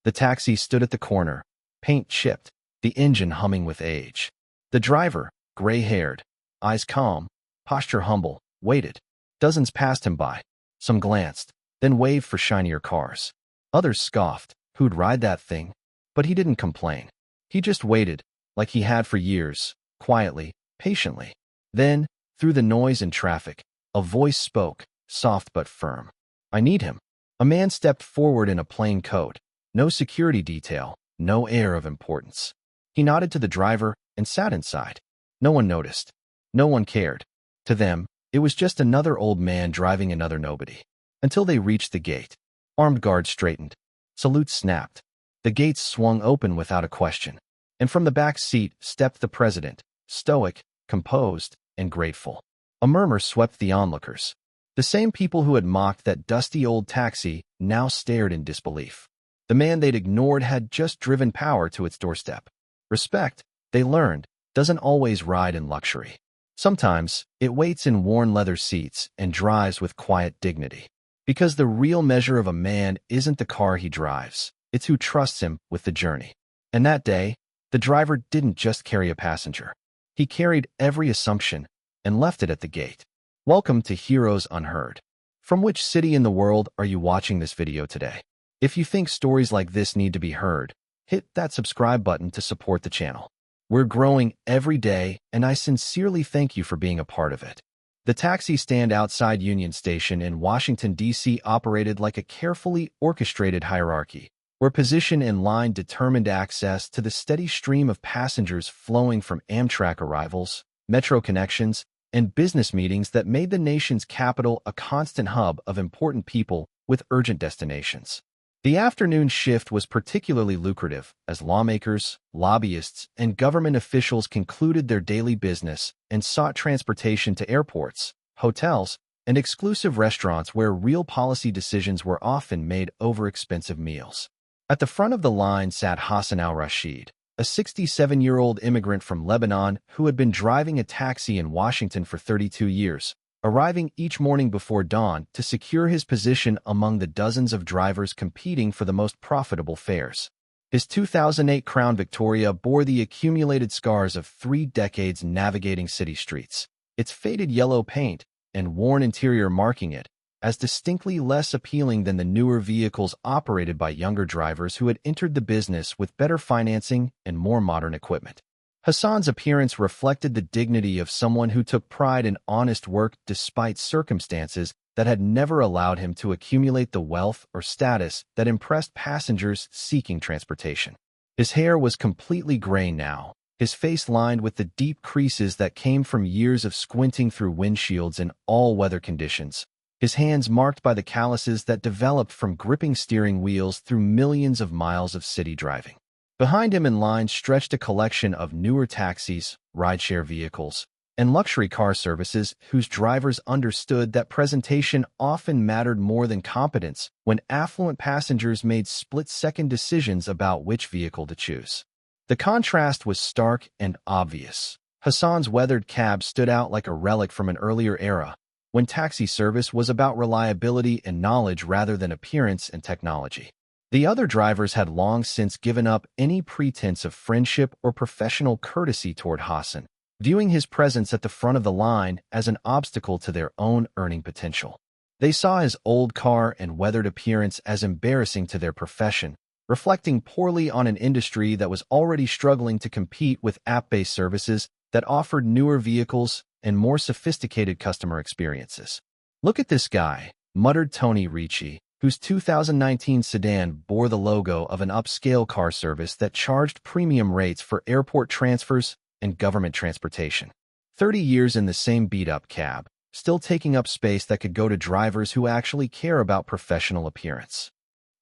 The taxi stood at the corner, paint chipped, the engine humming with age. The driver, gray-haired, eyes calm, posture humble, waited. Dozens passed him by. Some glanced, then waved for shinier cars. Others scoffed. Who'd ride that thing? But he didn't complain. He just waited, like he had for years, quietly, patiently. Then, through the noise and traffic, a voice spoke, soft but firm. "I need him." A man stepped forward in a plain coat. No security detail, no air of importance. He nodded to the driver and sat inside. No one noticed. No one cared. To them, it was just another old man driving another nobody. Until they reached the gate. Armed guards straightened. Salutes snapped. The gates swung open without a question. And from the back seat stepped the president, stoic, composed, and grateful. A murmur swept the onlookers. The same people who had mocked that dusty old taxi now stared in disbelief. The man they'd ignored had just driven power to its doorstep. Respect, they learned, doesn't always ride in luxury. Sometimes, it waits in worn leather seats and drives with quiet dignity. Because the real measure of a man isn't the car he drives, it's who trusts him with the journey. And that day, the driver didn't just carry a passenger. He carried every assumption and left it at the gate. Welcome to Heroes Unheard. From which city in the world are you watching this video today? If you think stories like this need to be heard, hit that subscribe button to support the channel. We're growing every day, and I sincerely thank you for being a part of it. The taxi stand outside Union Station in Washington, D.C. operated like a carefully orchestrated hierarchy, where position and line determined access to the steady stream of passengers flowing from Amtrak arrivals, metro connections, and business meetings that made the nation's capital a constant hub of important people with urgent destinations. The afternoon shift was particularly lucrative as lawmakers, lobbyists, and government officials concluded their daily business and sought transportation to airports, hotels, and exclusive restaurants where real policy decisions were often made over expensive meals. At the front of the line sat Hassan al-Rashid, a 67-year-old immigrant from Lebanon who had been driving a taxi in Washington for 32 years, arriving each morning before dawn to secure his position among the dozens of drivers competing for the most profitable fares. His 2008 Crown Victoria bore the accumulated scars of 3 decades navigating city streets, its faded yellow paint and worn interior marking it as distinctly less appealing than the newer vehicles operated by younger drivers who had entered the business with better financing and more modern equipment. Hassan's appearance reflected the dignity of someone who took pride in honest work despite circumstances that had never allowed him to accumulate the wealth or status that impressed passengers seeking transportation. His hair was completely gray now, his face lined with the deep creases that came from years of squinting through windshields in all-weather conditions, his hands marked by the calluses that developed from gripping steering wheels through millions of miles of city driving. Behind him in line stretched a collection of newer taxis, rideshare vehicles, and luxury car services whose drivers understood that presentation often mattered more than competence when affluent passengers made split-second decisions about which vehicle to choose. The contrast was stark and obvious. Hassan's weathered cab stood out like a relic from an earlier era, when taxi service was about reliability and knowledge rather than appearance and technology. The other drivers had long since given up any pretense of friendship or professional courtesy toward Hassan, viewing his presence at the front of the line as an obstacle to their own earning potential. They saw his old car and weathered appearance as embarrassing to their profession, reflecting poorly on an industry that was already struggling to compete with app-based services that offered newer vehicles and more sophisticated customer experiences. "Look at this guy," muttered Tony Ricci, whose 2019 sedan bore the logo of an upscale car service that charged premium rates for airport transfers and government transportation. 30 years in the same beat-up cab, still taking up space that could go to drivers who actually care about professional appearance.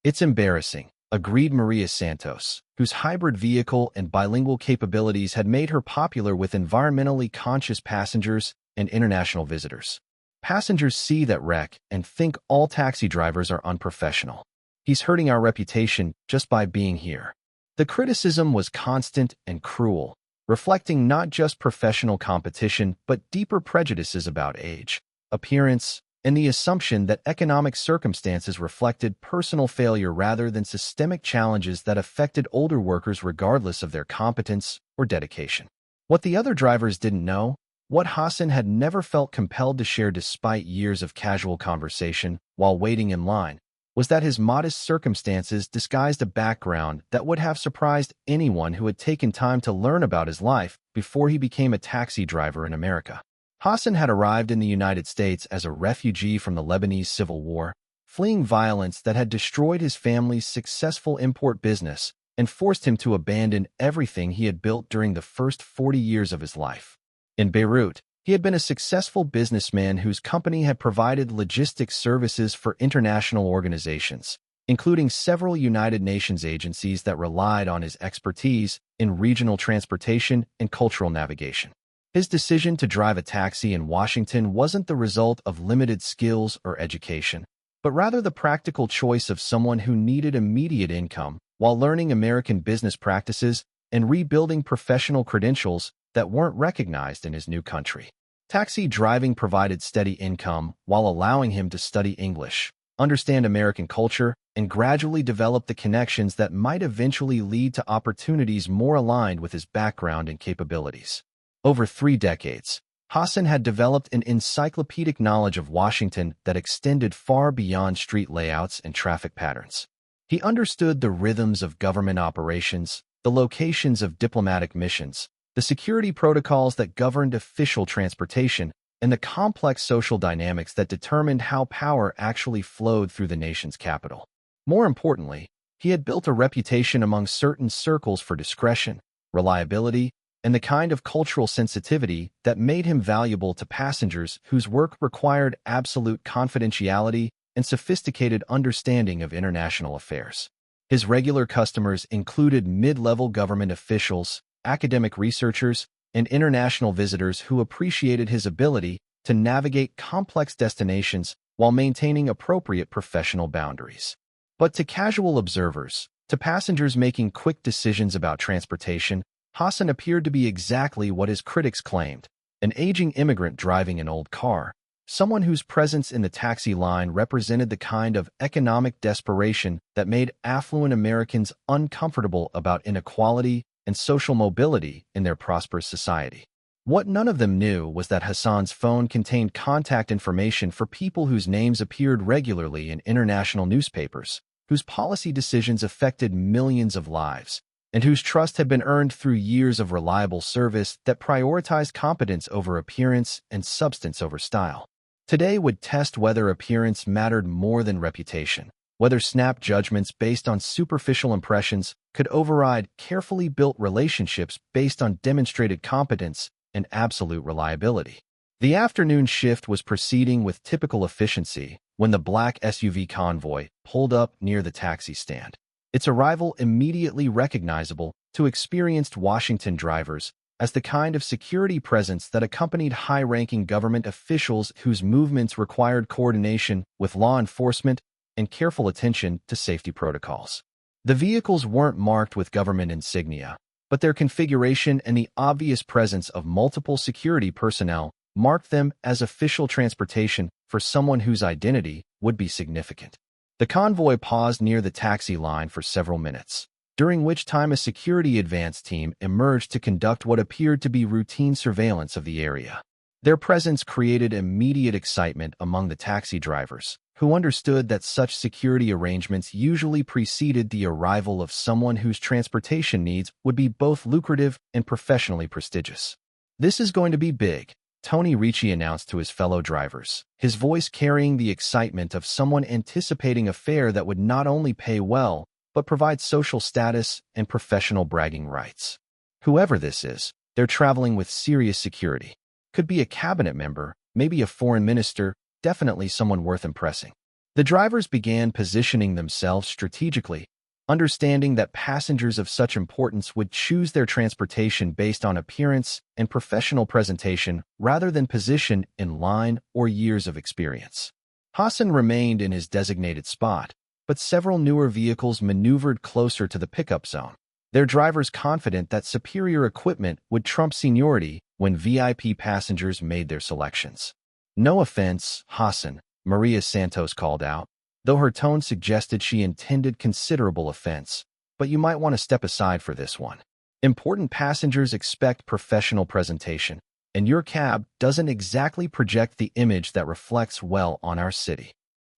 "It's embarrassing," agreed Maria Santos, whose hybrid vehicle and bilingual capabilities had made her popular with environmentally conscious passengers and international visitors. "Passengers see that wreck and think all taxi drivers are unprofessional. He's hurting our reputation just by being here." The criticism was constant and cruel, reflecting not just professional competition but deeper prejudices about age, appearance, and the assumption that economic circumstances reflected personal failure rather than systemic challenges that affected older workers regardless of their competence or dedication. What the other drivers didn't know, what Hassan had never felt compelled to share despite years of casual conversation while waiting in line, was that his modest circumstances disguised a background that would have surprised anyone who had taken time to learn about his life before he became a taxi driver in America. Hassan had arrived in the United States as a refugee from the Lebanese Civil War, fleeing violence that had destroyed his family's successful import business and forced him to abandon everything he had built during the first 40 years of his life. In Beirut, he had been a successful businessman whose company had provided logistics services for international organizations, including several United Nations agencies that relied on his expertise in regional transportation and cultural navigation. His decision to drive a taxi in Washington wasn't the result of limited skills or education, but rather the practical choice of someone who needed immediate income while learning American business practices and rebuilding professional credentials that weren't recognized in his new country. Taxi driving provided steady income while allowing him to study English, understand American culture, and gradually develop the connections that might eventually lead to opportunities more aligned with his background and capabilities. Over 3 decades, Hassan had developed an encyclopedic knowledge of Washington that extended far beyond street layouts and traffic patterns. He understood the rhythms of government operations, the locations of diplomatic missions, the security protocols that governed official transportation, and the complex social dynamics that determined how power actually flowed through the nation's capital. More importantly, he had built a reputation among certain circles for discretion, reliability, and the kind of cultural sensitivity that made him valuable to passengers whose work required absolute confidentiality and sophisticated understanding of international affairs. His regular customers included mid-level government officials, academic researchers, and international visitors who appreciated his ability to navigate complex destinations while maintaining appropriate professional boundaries. But to casual observers, to passengers making quick decisions about transportation, Hassan appeared to be exactly what his critics claimed, an aging immigrant driving an old car, someone whose presence in the taxi line represented the kind of economic desperation that made affluent Americans uncomfortable about inequality and social mobility in their prosperous society. What none of them knew was that Hassan's phone contained contact information for people whose names appeared regularly in international newspapers, whose policy decisions affected millions of lives, and whose trust had been earned through years of reliable service that prioritized competence over appearance and substance over style. Today would test whether appearance mattered more than reputation, whether snap judgments based on superficial impressions could override carefully built relationships based on demonstrated competence and absolute reliability. The afternoon shift was proceeding with typical efficiency when the black SUV convoy pulled up near the taxi stand. Its arrival immediately recognizable to experienced Washington drivers as the kind of security presence that accompanied high-ranking government officials whose movements required coordination with law enforcement and careful attention to safety protocols. The vehicles weren't marked with government insignia, but their configuration and the obvious presence of multiple security personnel marked them as official transportation for someone whose identity would be significant. The convoy paused near the taxi line for several minutes, during which time a security advance team emerged to conduct what appeared to be routine surveillance of the area. Their presence created immediate excitement among the taxi drivers, who understood that such security arrangements usually preceded the arrival of someone whose transportation needs would be both lucrative and professionally prestigious. "This is going to be big," Tony Ricci announced to his fellow drivers, his voice carrying the excitement of someone anticipating a fare that would not only pay well, but provide social status and professional bragging rights. "Whoever this is, they're traveling with serious security. Could be a cabinet member, maybe a foreign minister, definitely someone worth impressing." The drivers began positioning themselves strategically, understanding that passengers of such importance would choose their transportation based on appearance and professional presentation rather than position in line or years of experience. Hassan remained in his designated spot, but several newer vehicles maneuvered closer to the pickup zone, their drivers confident that superior equipment would trump seniority when VIP passengers made their selections. "No offense, Hassan," Maria Santos called out, though her tone suggested she intended considerable offense. But you might want to step aside for this one. Important passengers expect professional presentation, and your cab doesn't exactly project the image that reflects well on our city.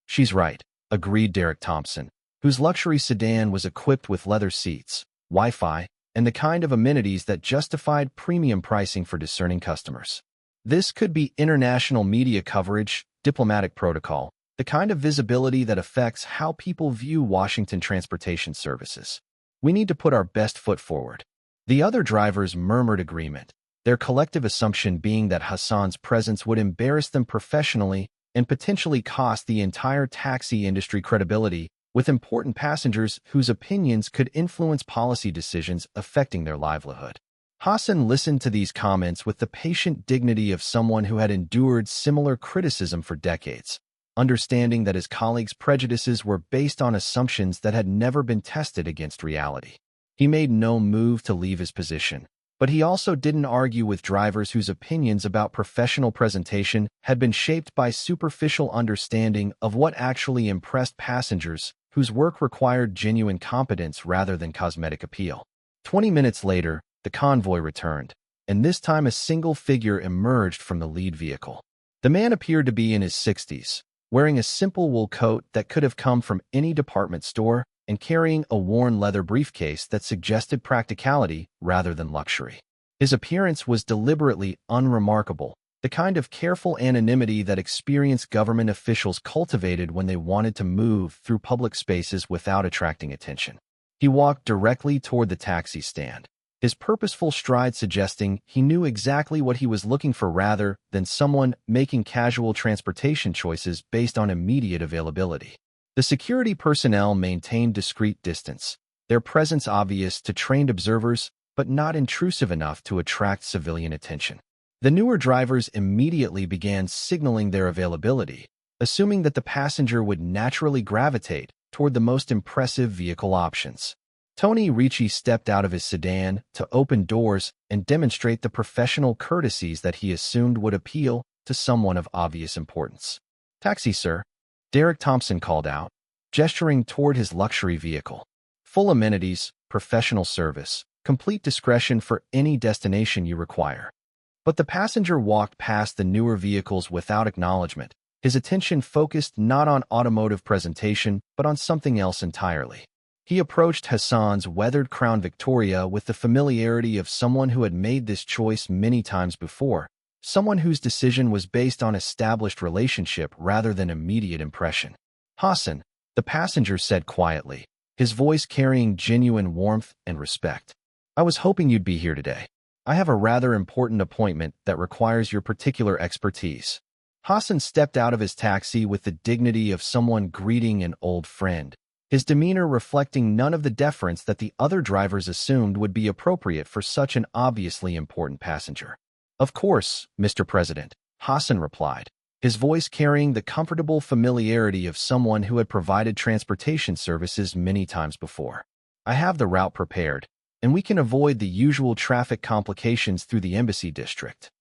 She's right, agreed Derek Thompson, whose luxury sedan was equipped with leather seats, Wi-Fi, and the kind of amenities that justified premium pricing for discerning customers. This could be international media coverage, diplomatic protocol, the kind of visibility that affects how people view Washington transportation services. We need to put our best foot forward. The other drivers murmured agreement, their collective assumption being that Hassan's presence would embarrass them professionally and potentially cost the entire taxi industry credibility, with important passengers whose opinions could influence policy decisions affecting their livelihood. Hassan listened to these comments with the patient dignity of someone who had endured similar criticism for decades, understanding that his colleagues' prejudices were based on assumptions that had never been tested against reality. He made no move to leave his position, but he also didn't argue with drivers whose opinions about professional presentation had been shaped by superficial understanding of what actually impressed passengers whose work required genuine competence rather than cosmetic appeal. 20 minutes later, the convoy returned, and this time a single figure emerged from the lead vehicle. The man appeared to be in his 60s, wearing a simple wool coat that could have come from any department store and carrying a worn leather briefcase that suggested practicality rather than luxury. His appearance was deliberately unremarkable, the kind of careful anonymity that experienced government officials cultivated when they wanted to move through public spaces without attracting attention. He walked directly toward the taxi stand, his purposeful stride suggesting he knew exactly what he was looking for rather than someone making casual transportation choices based on immediate availability. The security personnel maintained discreet distance, their presence obvious to trained observers but not intrusive enough to attract civilian attention. The newer drivers immediately began signaling their availability, assuming that the passenger would naturally gravitate toward the most impressive vehicle options. Tony Ricci stepped out of his sedan to open doors and demonstrate the professional courtesies that he assumed would appeal to someone of obvious importance. "Taxi, sir," Derek Thompson called out, gesturing toward his luxury vehicle. "Full amenities, professional service, complete discretion for any destination you require." But the passenger walked past the newer vehicles without acknowledgement, his attention focused not on automotive presentation but on something else entirely. He approached Hassan's weathered Crown Victoria with the familiarity of someone who had made this choice many times before, someone whose decision was based on established relationship rather than immediate impression. "Hassan," the passenger said quietly, his voice carrying genuine warmth and respect. "I was hoping you'd be here today. I have a rather important appointment that requires your particular expertise." Hassan stepped out of his taxi with the dignity of someone greeting an old friend, his demeanor reflecting none of the deference that the other drivers assumed would be appropriate for such an obviously important passenger. "Of course, Mr. President," Hassan replied, his voice carrying the comfortable familiarity of someone who had provided transportation services many times before. "I have the route prepared, and we can avoid the usual traffic complications through the embassy district."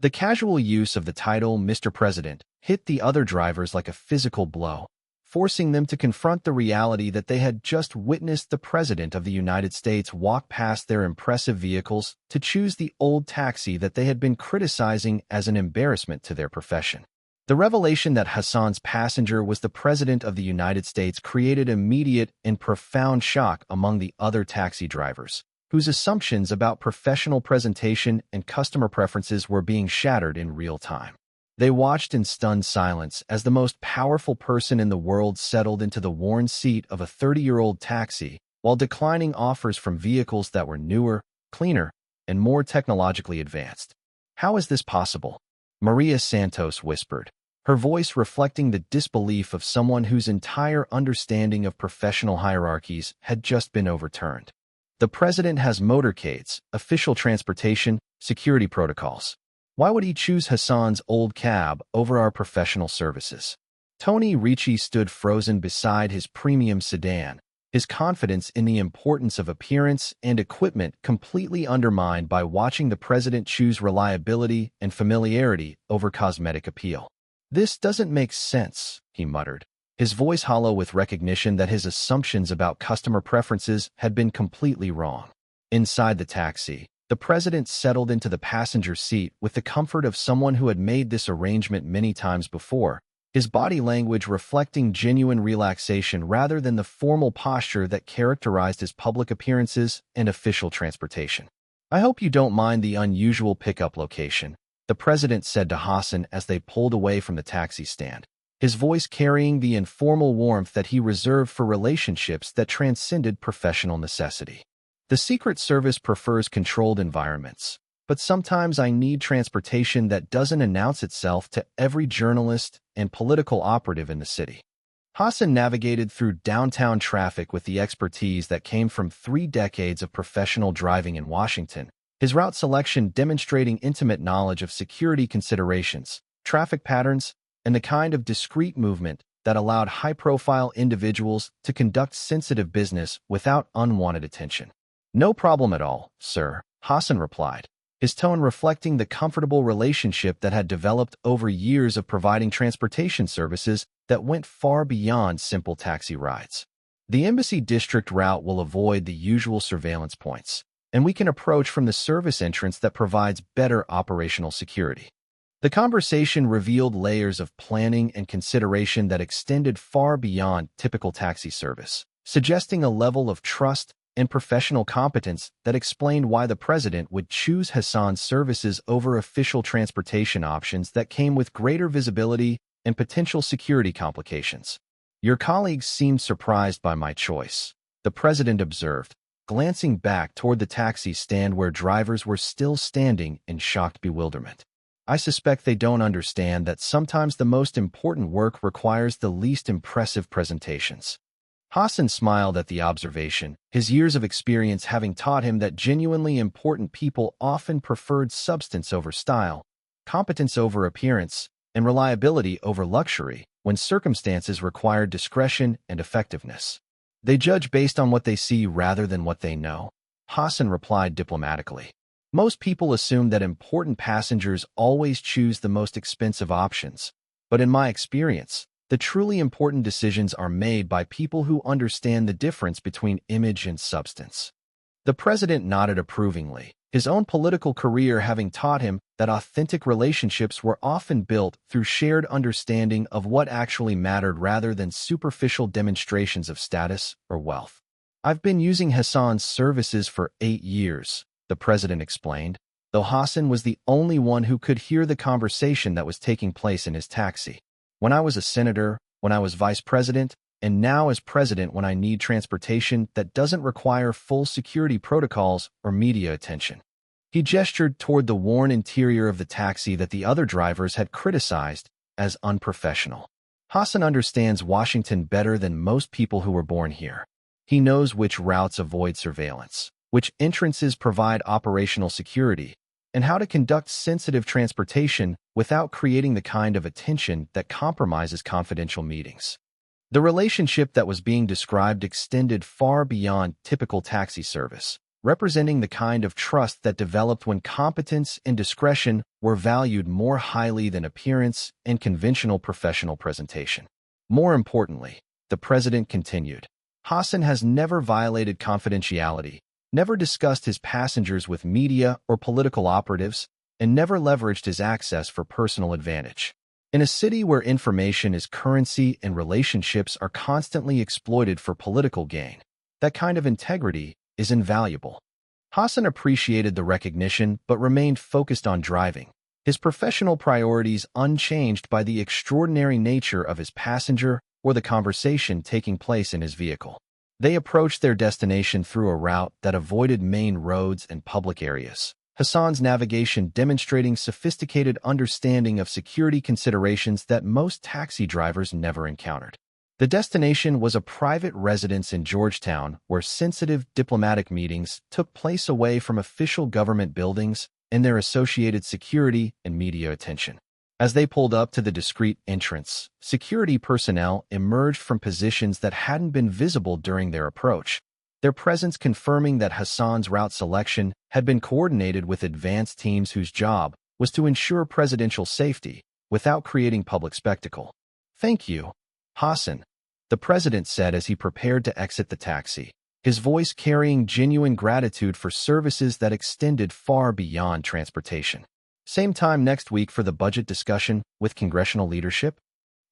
The casual use of the title Mr. President hit the other drivers like a physical blow, forcing them to confront the reality that they had just witnessed the President of the United States walk past their impressive vehicles to choose the old taxi that they had been criticizing as an embarrassment to their profession. The revelation that Hassan's passenger was the President of the United States created immediate and profound shock among the other taxi drivers, whose assumptions about professional presentation and customer preferences were being shattered in real time. They watched in stunned silence as the most powerful person in the world settled into the worn seat of a 30-year-old taxi while declining offers from vehicles that were newer, cleaner, and more technologically advanced. "How is this possible?" Maria Santos whispered, her voice reflecting the disbelief of someone whose entire understanding of professional hierarchies had just been overturned. "The President has motorcades, official transportation, security protocols. Why would he choose Hassan's old cab over our professional services?" Tony Ricci stood frozen beside his premium sedan, his confidence in the importance of appearance and equipment completely undermined by watching the President choose reliability and familiarity over cosmetic appeal. "This doesn't make sense," he muttered, his voice hollow with recognition that his assumptions about customer preferences had been completely wrong. Inside the taxi, the president settled into the passenger seat with the comfort of someone who had made this arrangement many times before, his body language reflecting genuine relaxation rather than the formal posture that characterized his public appearances and official transportation. "I hope you don't mind the unusual pickup location," the president said to Hassan as they pulled away from the taxi stand, his voice carrying the informal warmth that he reserved for relationships that transcended professional necessity. "The Secret Service prefers controlled environments, but sometimes I need transportation that doesn't announce itself to every journalist and political operative in the city." Hassan navigated through downtown traffic with the expertise that came from 3 decades of professional driving in Washington, his route selection demonstrating intimate knowledge of security considerations, traffic patterns, and the kind of discreet movement that allowed high-profile individuals to conduct sensitive business without unwanted attention. "No problem at all, sir," Hassan replied, his tone reflecting the comfortable relationship that had developed over years of providing transportation services that went far beyond simple taxi rides. "The Embassy District route will avoid the usual surveillance points, and we can approach from the service entrance that provides better operational security." The conversation revealed layers of planning and consideration that extended far beyond typical taxi service, suggesting a level of trust and professional competence that explained why the president would choose Hassan's services over official transportation options that came with greater visibility and potential security complications. "Your colleagues seemed surprised by my choice," the president observed, glancing back toward the taxi stand where drivers were still standing in shocked bewilderment. "I suspect they don't understand that sometimes the most important work requires the least impressive presentations." Hassan smiled at the observation, his years of experience having taught him that genuinely important people often preferred substance over style, competence over appearance, and reliability over luxury when circumstances required discretion and effectiveness. "They judge based on what they see rather than what they know," Hassan replied diplomatically. "Most people assume that important passengers always choose the most expensive options, but in my experience, the truly important decisions are made by people who understand the difference between image and substance." The president nodded approvingly, his own political career having taught him that authentic relationships were often built through shared understanding of what actually mattered rather than superficial demonstrations of status or wealth. "I've been using Hassan's services for 8 years, the president explained, though Hassan was the only one who could hear the conversation that was taking place in his taxi. "When I was a senator, when I was vice president, and now as president when I need transportation that doesn't require full security protocols or media attention." He gestured toward the worn interior of the taxi that the other drivers had criticized as unprofessional. "Hassan understands Washington better than most people who were born here. He knows which routes avoid surveillance, which entrances provide operational security, and how to conduct sensitive transportation without creating the kind of attention that compromises confidential meetings." The relationship that was being described extended far beyond typical taxi service, representing the kind of trust that developed when competence and discretion were valued more highly than appearance and conventional professional presentation. "More importantly," the president continued, "Hassan has never violated confidentiality, never discussed his passengers with media or political operatives, and never leveraged his access for personal advantage. In a city where information is currency and relationships are constantly exploited for political gain, that kind of integrity is invaluable." Hassan appreciated the recognition but remained focused on driving, his professional priorities unchanged by the extraordinary nature of his passenger or the conversation taking place in his vehicle. They approached their destination through a route that avoided main roads and public areas, Hassan's navigation demonstrating sophisticated understanding of security considerations that most taxi drivers never encountered. The destination was a private residence in Georgetown where sensitive diplomatic meetings took place away from official government buildings and their associated security and media attention. As they pulled up to the discreet entrance, security personnel emerged from positions that hadn't been visible during their approach, their presence confirming that Hassan's route selection had been coordinated with advanced teams whose job was to ensure presidential safety, without creating public spectacle. "Thank you, Hassan," the president said as he prepared to exit the taxi, his voice carrying genuine gratitude for services that extended far beyond transportation. "Same time next week for the budget discussion with congressional leadership?"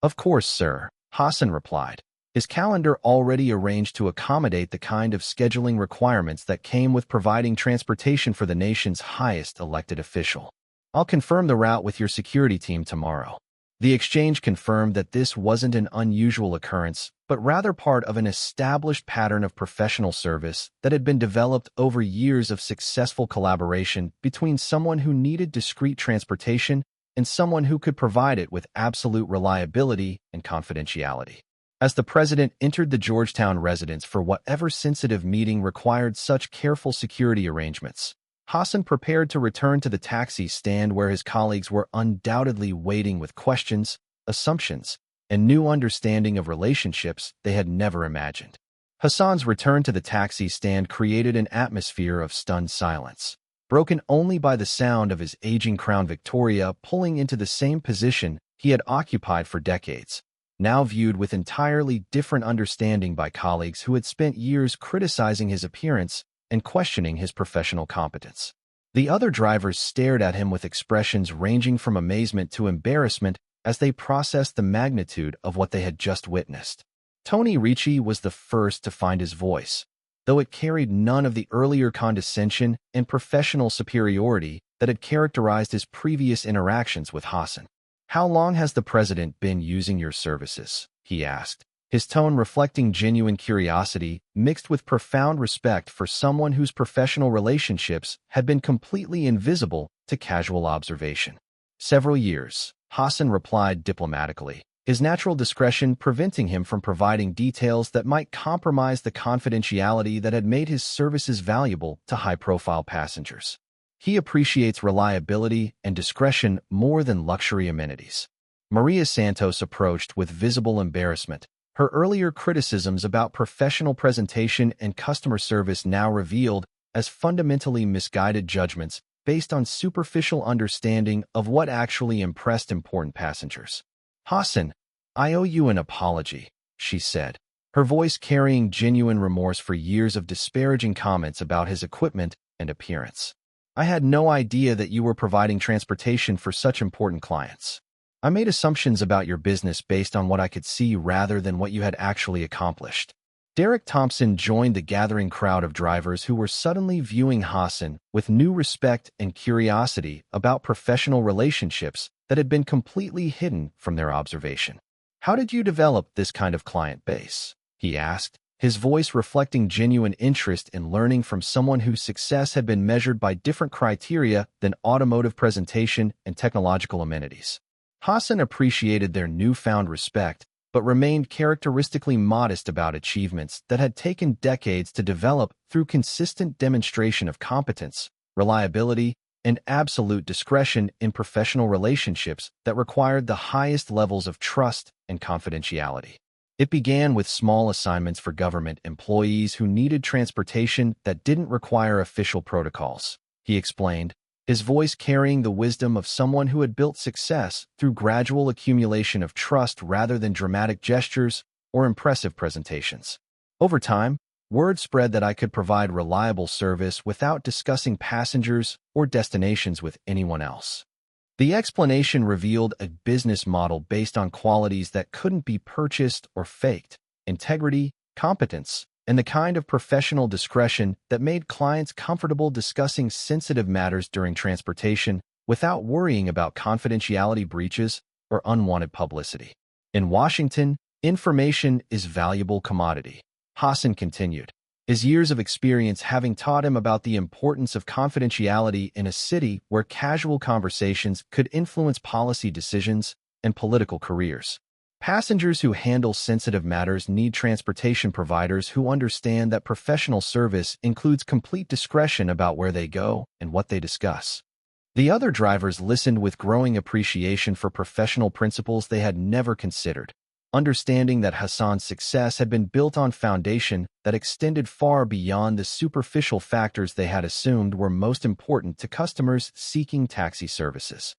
"Of course, sir," Hassan replied, his calendar already arranged to accommodate the kind of scheduling requirements that came with providing transportation for the nation's highest elected official. "I'll confirm the route with your security team tomorrow." The exchange confirmed that this wasn't an unusual occurrence, but rather part of an established pattern of professional service that had been developed over years of successful collaboration between someone who needed discreet transportation and someone who could provide it with absolute reliability and confidentiality. As the president entered the Georgetown residence for whatever sensitive meeting required such careful security arrangements, Hassan prepared to return to the taxi stand where his colleagues were undoubtedly waiting with questions, assumptions, and new understanding of relationships they had never imagined. Hassan's return to the taxi stand created an atmosphere of stunned silence, broken only by the sound of his aging Crown Victoria pulling into the same position he had occupied for decades, now viewed with entirely different understanding by colleagues who had spent years criticizing his appearance and questioning his professional competence. The other drivers stared at him with expressions ranging from amazement to embarrassment as they processed the magnitude of what they had just witnessed. Tony Ricci was the first to find his voice, though it carried none of the earlier condescension and professional superiority that had characterized his previous interactions with Hassan. "How long has the president been using your services?" he asked, his tone reflecting genuine curiosity mixed with profound respect for someone whose professional relationships had been completely invisible to casual observation. "Several years," Hassan replied diplomatically, his natural discretion preventing him from providing details that might compromise the confidentiality that had made his services valuable to high-profile passengers. "He appreciates reliability and discretion more than luxury amenities." Maria Santos approached with visible embarrassment, her earlier criticisms about professional presentation and customer service now revealed as fundamentally misguided judgments based on superficial understanding of what actually impressed important passengers. "Hassan, I owe you an apology," she said, her voice carrying genuine remorse for years of disparaging comments about his equipment and appearance. "I had no idea that you were providing transportation for such important clients. I made assumptions about your business based on what I could see rather than what you had actually accomplished." Derek Thompson joined the gathering crowd of drivers who were suddenly viewing Hassan with new respect and curiosity about professional relationships that had been completely hidden from their observation. "How did you develop this kind of client base?" he asked, his voice reflecting genuine interest in learning from someone whose success had been measured by different criteria than automotive presentation and technological amenities. Hassan appreciated their newfound respect, but remained characteristically modest about achievements that had taken decades to develop through consistent demonstration of competence, reliability, and absolute discretion in professional relationships that required the highest levels of trust and confidentiality. It began with small assignments for government employees who needed transportation that didn't require official protocols, he explained, his voice carrying the wisdom of someone who had built success through gradual accumulation of trust rather than dramatic gestures or impressive presentations. Over time, word spread that I could provide reliable service without discussing passengers or destinations with anyone else. The explanation revealed a business model based on qualities that couldn't be purchased or faked: integrity, competence, and the kind of professional discretion that made clients comfortable discussing sensitive matters during transportation without worrying about confidentiality breaches or unwanted publicity. "In Washington, information is valuable commodity," Hassan continued, his years of experience having taught him about the importance of confidentiality in a city where casual conversations could influence policy decisions and political careers. "Passengers who handle sensitive matters need transportation providers who understand that professional service includes complete discretion about where they go and what they discuss." The other drivers listened with growing appreciation for professional principles they had never considered, understanding that Hassan's success had been built on foundation that extended far beyond the superficial factors they had assumed were most important to customers seeking taxi services.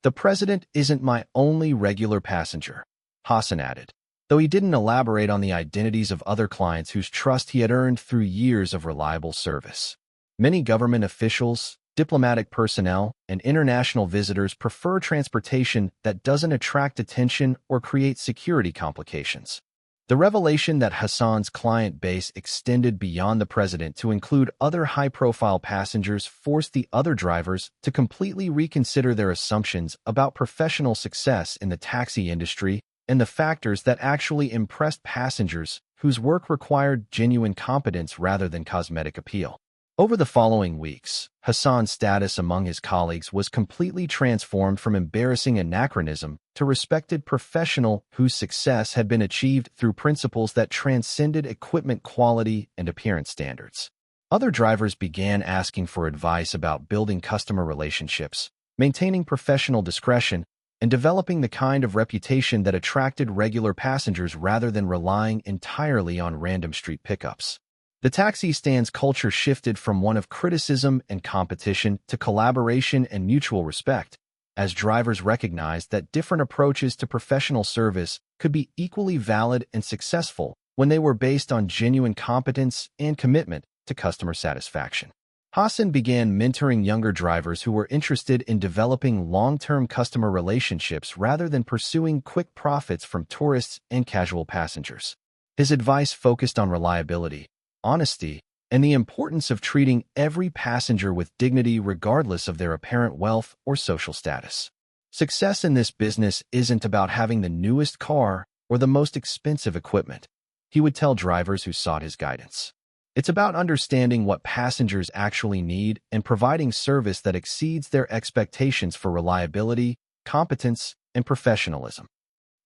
"The president isn't my only regular passenger," Hassan added, though he didn't elaborate on the identities of other clients whose trust he had earned through years of reliable service. Many government officials, diplomatic personnel, and international visitors prefer transportation that doesn't attract attention or create security complications. The revelation that Hassan's client base extended beyond the president to include other high-profile passengers forced the other drivers to completely reconsider their assumptions about professional success in the taxi industry and the factors that actually impressed passengers whose work required genuine competence rather than cosmetic appeal. Over the following weeks, Hassan's status among his colleagues was completely transformed from embarrassing anachronism to respected professional whose success had been achieved through principles that transcended equipment quality and appearance standards. Other drivers began asking for advice about building customer relationships, maintaining professional discretion, and developing the kind of reputation that attracted regular passengers rather than relying entirely on random street pickups. The taxi stand's culture shifted from one of criticism and competition to collaboration and mutual respect, as drivers recognized that different approaches to professional service could be equally valid and successful when they were based on genuine competence and commitment to customer satisfaction. Hassan began mentoring younger drivers who were interested in developing long-term customer relationships rather than pursuing quick profits from tourists and casual passengers. His advice focused on reliability, honesty, and the importance of treating every passenger with dignity regardless of their apparent wealth or social status. Success in this business isn't about having the newest car or the most expensive equipment, he would tell drivers who sought his guidance. It's about understanding what passengers actually need and providing service that exceeds their expectations for reliability, competence, and professionalism.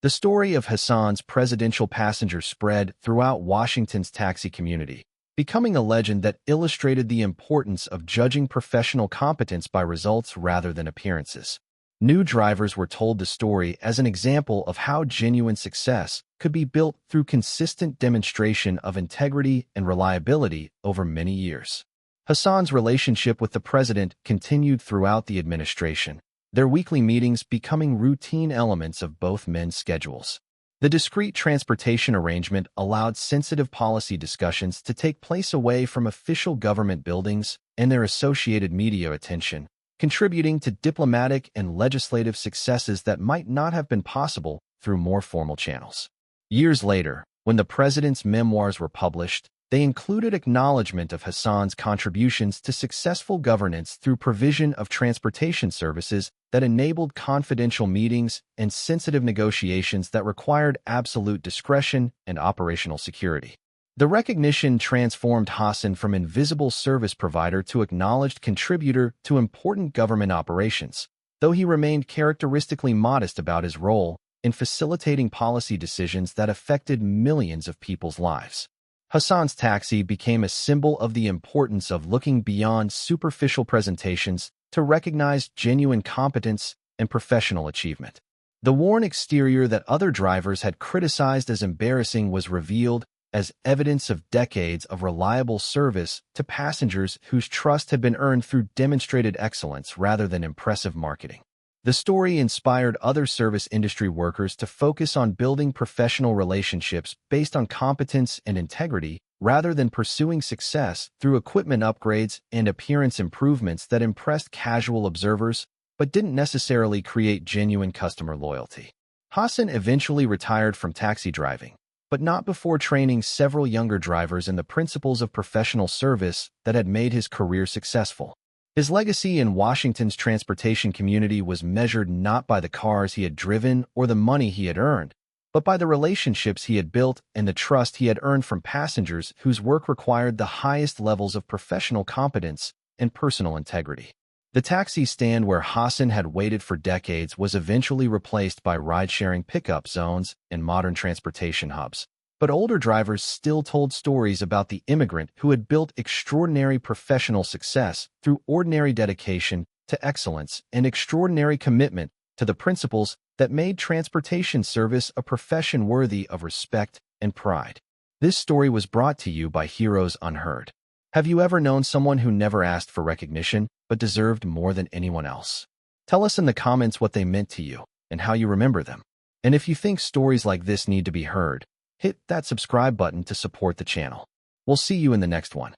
The story of Hassan's presidential passenger spread throughout Washington's taxi community, becoming a legend that illustrated the importance of judging professional competence by results rather than appearances. New drivers were told the story as an example of how genuine success could be built through consistent demonstration of integrity and reliability over many years. Hassan's relationship with the president continued throughout the administration, their weekly meetings becoming routine elements of both men's schedules. The discreet transportation arrangement allowed sensitive policy discussions to take place away from official government buildings and their associated media attention, contributing to diplomatic and legislative successes that might not have been possible through more formal channels. Years later, when the president's memoirs were published, they included acknowledgement of Hassan's contributions to successful governance through provision of transportation services that enabled confidential meetings and sensitive negotiations that required absolute discretion and operational security. The recognition transformed Hassan from invisible service provider to acknowledged contributor to important government operations, though he remained characteristically modest about his role in facilitating policy decisions that affected millions of people's lives. Hassan's taxi became a symbol of the importance of looking beyond superficial presentations to recognize genuine competence and professional achievement. The worn exterior that other drivers had criticized as embarrassing was revealed as evidence of decades of reliable service to passengers whose trust had been earned through demonstrated excellence rather than impressive marketing. The story inspired other service industry workers to focus on building professional relationships based on competence and integrity rather than pursuing success through equipment upgrades and appearance improvements that impressed casual observers but didn't necessarily create genuine customer loyalty. Hassan eventually retired from taxi driving, but not before training several younger drivers in the principles of professional service that had made his career successful. His legacy in Washington's transportation community was measured not by the cars he had driven or the money he had earned, but by the relationships he had built and the trust he had earned from passengers whose work required the highest levels of professional competence and personal integrity. The taxi stand where Hassan had waited for decades was eventually replaced by ride-sharing pickup zones and modern transportation hubs. But older drivers still told stories about the immigrant who had built extraordinary professional success through ordinary dedication to excellence and extraordinary commitment to the principles that made transportation service a profession worthy of respect and pride. This story was brought to you by Heroes Unheard. Have you ever known someone who never asked for recognition but deserved more than anyone else? Tell us in the comments what they meant to you and how you remember them. And if you think stories like this need to be heard, hit that subscribe button to support the channel. We'll see you in the next one.